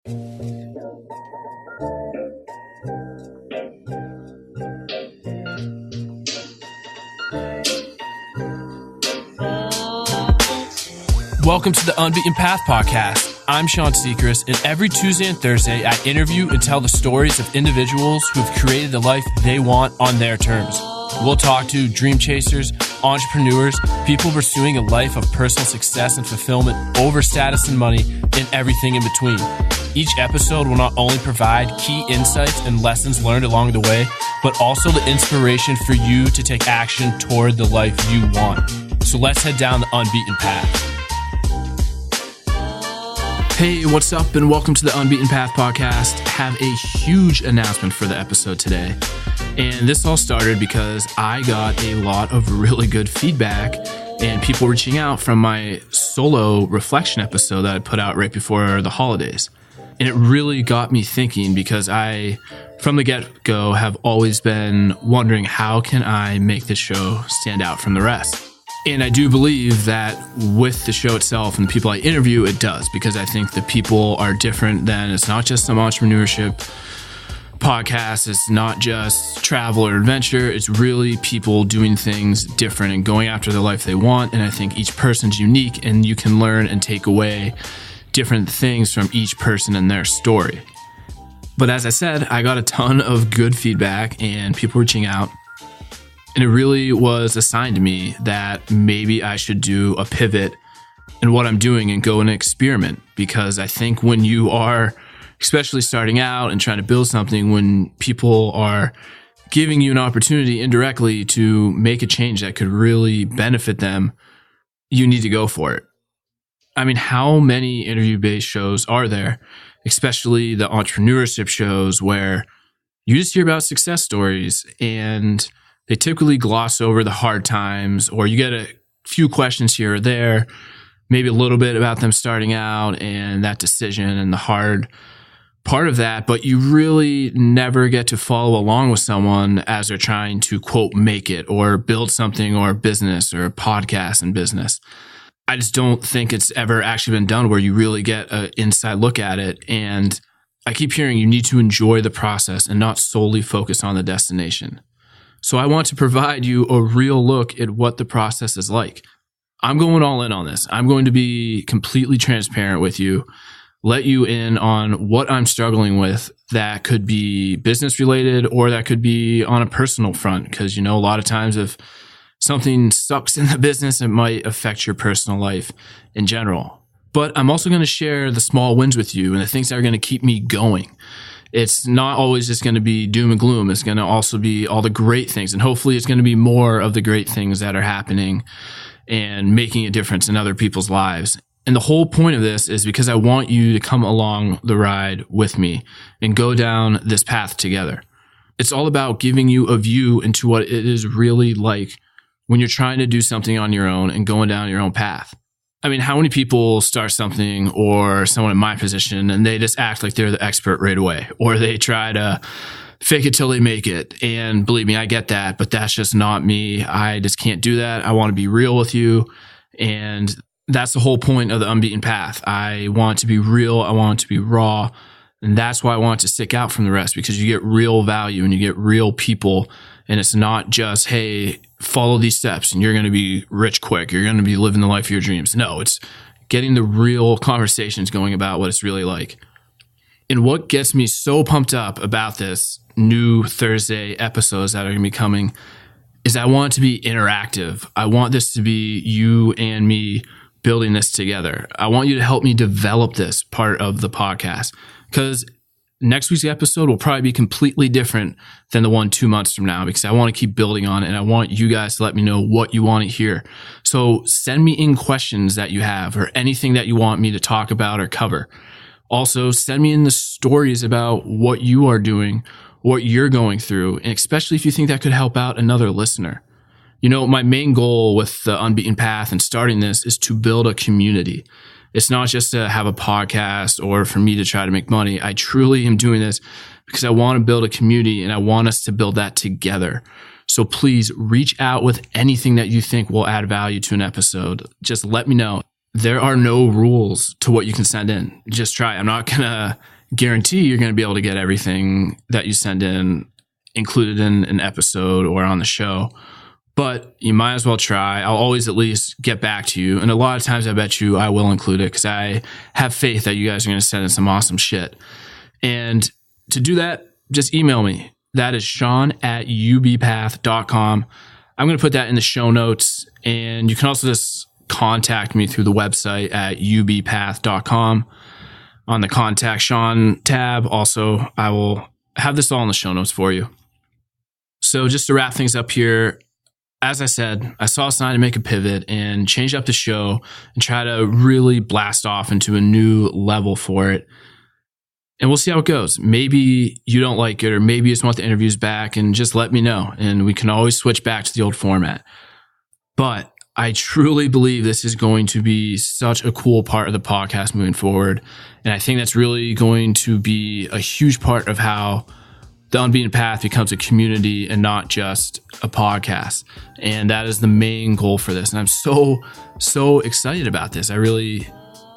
Welcome to the Unbeaten Path Podcast. I'm Sean Seacrest, and every Tuesday and Thursday, I interview and tell the stories of individuals who've created the life they want on their terms. We'll talk to dream chasers, entrepreneurs, people pursuing a life of personal success and fulfillment over status and money, and everything in between. Each episode will not only provide key insights and lessons learned along the way, but also the inspiration for you to take action toward the life you want. So let's head down the Unbeaten Path. Hey, what's up, and welcome to the Unbeaten Path Podcast. Have a huge announcement for the episode today. And this all started because I got a lot of really good feedback and people reaching out from my solo reflection episode that I put out right before the holidays. And it really got me thinking because I, from the get-go, have always been wondering how can I make this show stand out from the rest. And I do believe that with the show itself and the people I interview, it does, because I think the people are different. Then it's not just some entrepreneurship podcast. It's not just travel or adventure. It's really people doing things different and going after the life they want. And I think each person's unique, and you can learn and take away different things from each person and their story. But as I said, I got a ton of good feedback and people reaching out. And it really was a sign to me that maybe I should do a pivot in what I'm doing and go and experiment. Because I think when you are, especially starting out and trying to build something, when people are giving you an opportunity indirectly to make a change that could really benefit them, you need to go for it. I mean, how many interview-based shows are there, especially the entrepreneurship shows where you just hear about success stories and they typically gloss over the hard times, or you get a few questions here or there, maybe a little bit about them starting out and that decision and the hard part of that, but you really never get to follow along with someone as they're trying to, quote, make it or build something or a business or a podcast and business. I just don't think it's ever actually been done where you really get an inside look at it. And I keep hearing you need to enjoy the process and not solely focus on the destination. So I want to provide you a real look at what the process is like. I'm going all in on this. I'm going to be completely transparent with you, let you in on what I'm struggling with that could be business related or that could be on a personal front. Because, you know, a lot of times if something sucks in the business, it might affect your personal life in general. But I'm also going to share the small wins with you and the things that are going to keep me going. It's not always just going to be doom and gloom. It's going to also be all the great things. And hopefully it's going to be more of the great things that are happening and making a difference in other people's lives. And the whole point of this is because I want you to come along the ride with me and go down this path together. It's all about giving you a view into what it is really like when you're trying to do something on your own and going down your own path. I mean, how many people start something or someone in my position and they just act like they're the expert right away, or they try to fake it till they make it. And believe me, I get that, but that's just not me. I just can't do that. I want to be real with you. And that's the whole point of the Unbeaten Path. I want to be real. I want to be raw. And that's why I want to stick out from the rest, because you get real value and you get real people. And it's not just, hey, follow these steps and you're going to be rich quick. You're going to be living the life of your dreams. No, it's getting the real conversations going about what it's really like. And what gets me so pumped up about this new Thursday episodes that are going to be coming is I want it to be interactive. I want this to be you and me building this together. I want you to help me develop this part of the podcast, because next week's episode will probably be completely different than the one 2 months from now, because I want to keep building on it and I want you guys to let me know what you want to hear. So send me in questions that you have or anything that you want me to talk about or cover. Also, send me in the stories about what you are doing, what you're going through, and especially if you think that could help out another listener. You know, my main goal with the Unbeaten Path and starting this is to build a community. It's not just to have a podcast or for me to try to make money. I truly am doing this because I want to build a community and I want us to build that together. So please reach out with anything that you think will add value to an episode. Just let me know. there are no rules to what you can send in. Just try. I'm not going to guarantee you're going to be able to get everything that you send in included in an episode or on the show, but you might as well try. I'll always at least get back to you. And a lot of times I bet you I will include it because I have faith that you guys are going to send in some awesome shit. And to do that, just email me. That is sean@ubpath.com. I'm going to put that in the show notes. And you can also just contact me through the website at ubpath.com on the Contact Sean tab. Also, I will have this all in the show notes for you. So just to wrap things up here, as I said, I saw a sign to make a pivot and change up the show and try to really blast off into a new level for it. And we'll see how it goes. Maybe you don't like it, or maybe you just want the interviews back, and just let me know. And we can always switch back to the old format. But I truly believe this is going to be such a cool part of the podcast moving forward. And I think that's really going to be a huge part of how the Unbeaten Path becomes a community and not just a podcast. And that is the main goal for this. And I'm so excited about this. I really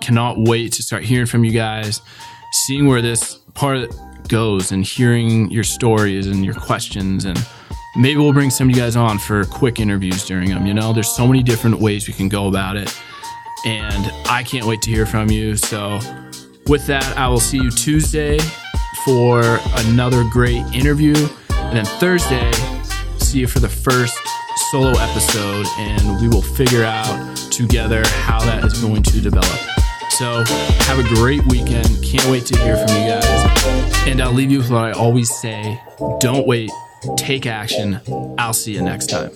cannot wait to start hearing from you guys, seeing where this part of it goes, and hearing your stories and your questions. And maybe we'll bring some of you guys on for quick interviews during them. You know, there's so many different ways we can go about it. And I can't wait to hear from you. So with that, I will see you Tuesday for another great interview. And then Thursday, see you for the first solo episode. And we will figure out together how that is going to develop. So have a great weekend. Can't wait to hear from you guys. And I'll leave you with what I always say. Don't wait. Take action. I'll see you next time.